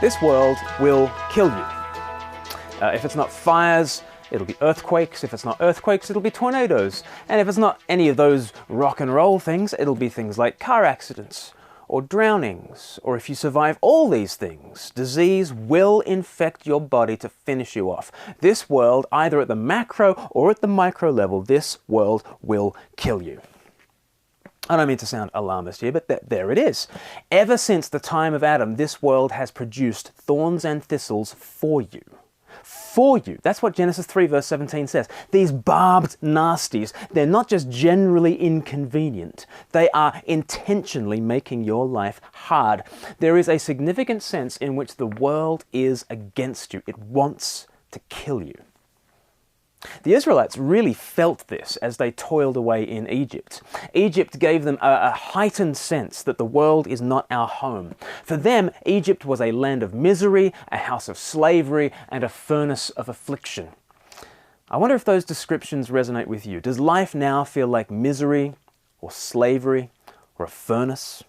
this world will kill you. If it's not fires, it'll be earthquakes. If it's not earthquakes, it'll be tornadoes. And if it's not any of those rock and roll things, it'll be things like car accidents or drownings. Or if you survive all these things, disease will infect your body to finish you off. This world, either at the macro or at the micro level, this world will kill you. I don't mean to sound alarmist here, but there it is. Ever since the time of Adam, this world has produced thorns and thistles for you. For you. That's what Genesis 3 verse 17 says. These barbed nasties, they're not just generally inconvenient. They are intentionally making your life hard. There is a significant sense in which the world is against you. It wants to kill you. The Israelites really felt this as they toiled away in Egypt. Egypt gave them a heightened sense that the world is not our home. For them, Egypt was a land of misery, a house of slavery, and a furnace of affliction. I wonder if those descriptions resonate with you. Does life now feel like misery, or slavery, or a furnace?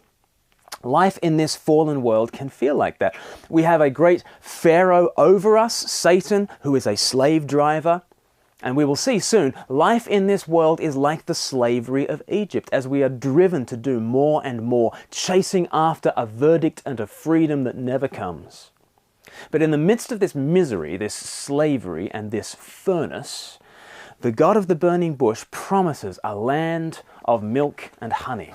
Life in this fallen world can feel like that. We have a great Pharaoh over us, Satan, who is a slave driver. And we will see soon, life in this world is like the slavery of Egypt, as we are driven to do more and more, chasing after a verdict and a freedom that never comes. But in the midst of this misery, this slavery, and this furnace, the God of the burning bush promises a land of milk and honey.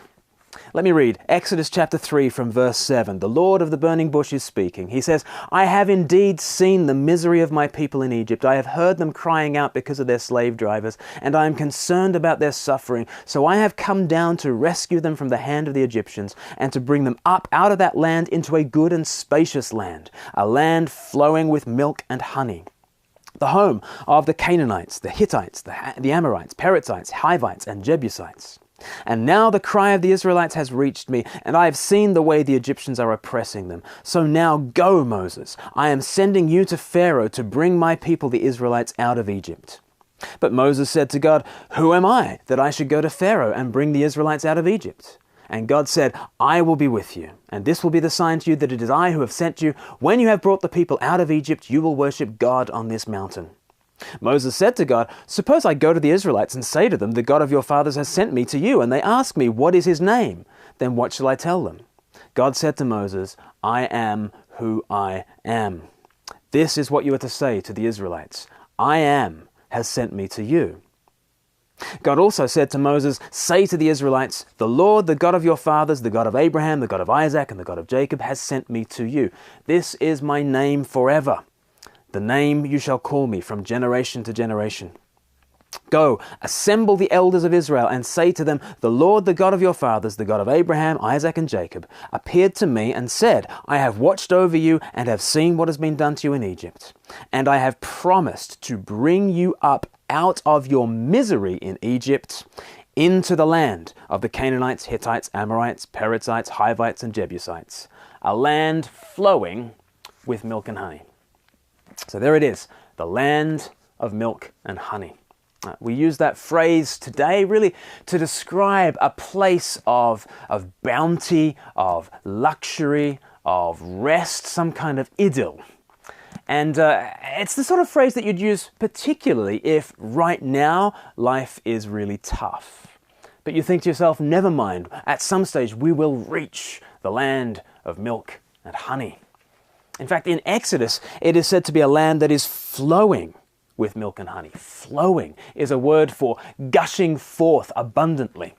Let me read Exodus chapter 3 from verse 7. The Lord of the burning bush is speaking. He says, I have indeed seen the misery of my people in Egypt. I have heard them crying out because of their slave drivers, and I am concerned about their suffering. So I have come down to rescue them from the hand of the Egyptians and to bring them up out of that land into a good and spacious land, a land flowing with milk and honey. The home of the Canaanites, the Hittites, the Amorites, Perizzites, Hivites, and Jebusites. And now the cry of the Israelites has reached me, and I have seen the way the Egyptians are oppressing them. So now go, Moses. I am sending you to Pharaoh to bring my people, the Israelites, out of Egypt. But Moses said to God, Who am I that I should go to Pharaoh and bring the Israelites out of Egypt? And God said, I will be with you, and this will be the sign to you that it is I who have sent you. When you have brought the people out of Egypt, you will worship God on this mountain. Moses said to God, Suppose I go to the Israelites and say to them, The God of your fathers has sent me to you, and they ask me, What is his name? Then what shall I tell them? God said to Moses, I am who I am. This is what you are to say to the Israelites. I am has sent me to you. God also said to Moses, Say to the Israelites, The Lord, the God of your fathers, the God of Abraham, the God of Isaac, and the God of Jacob, has sent me to you. This is my name forever. The name you shall call me from generation to generation. Go, assemble the elders of Israel and say to them, The Lord, the God of your fathers, the God of Abraham, Isaac, and Jacob, appeared to me and said, I have watched over you and have seen what has been done to you in Egypt. And I have promised to bring you up out of your misery in Egypt into the land of the Canaanites, Hittites, Amorites, Perizzites, Hivites, and Jebusites, a land flowing with milk and honey. So there it is, the land of milk and honey. We use that phrase today really to describe a place of bounty, of luxury, of rest, some kind of idyll. And it's the sort of phrase that you'd use particularly if right now life is really tough. But you think to yourself, never mind, at some stage we will reach the land of milk and honey. In fact, in Exodus, it is said to be a land that is flowing with milk and honey. Flowing is a word for gushing forth abundantly.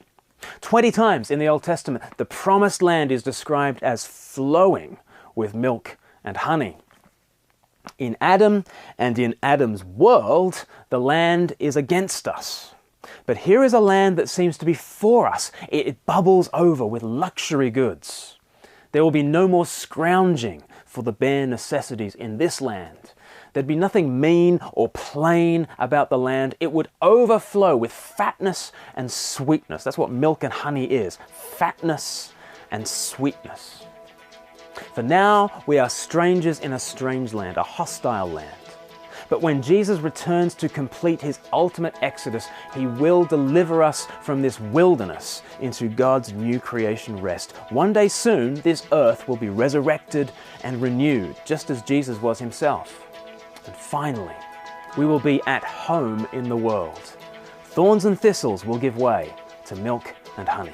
20 times in the Old Testament, the promised land is described as flowing with milk and honey. In Adam and in Adam's world, the land is against us. But here is a land that seems to be for us. It bubbles over with luxury goods. There will be no more scrounging for the bare necessities in this land. There'd be nothing mean or plain about the land. It would overflow with fatness and sweetness. That's what milk and honey is. Fatness and sweetness. For now, we are strangers in a strange land, a hostile land. But when Jesus returns to complete his ultimate exodus, he will deliver us from this wilderness into God's new creation rest. One day soon, this earth will be resurrected and renewed, just as Jesus was himself. And finally, we will be at home in the world. Thorns and thistles will give way to milk and honey.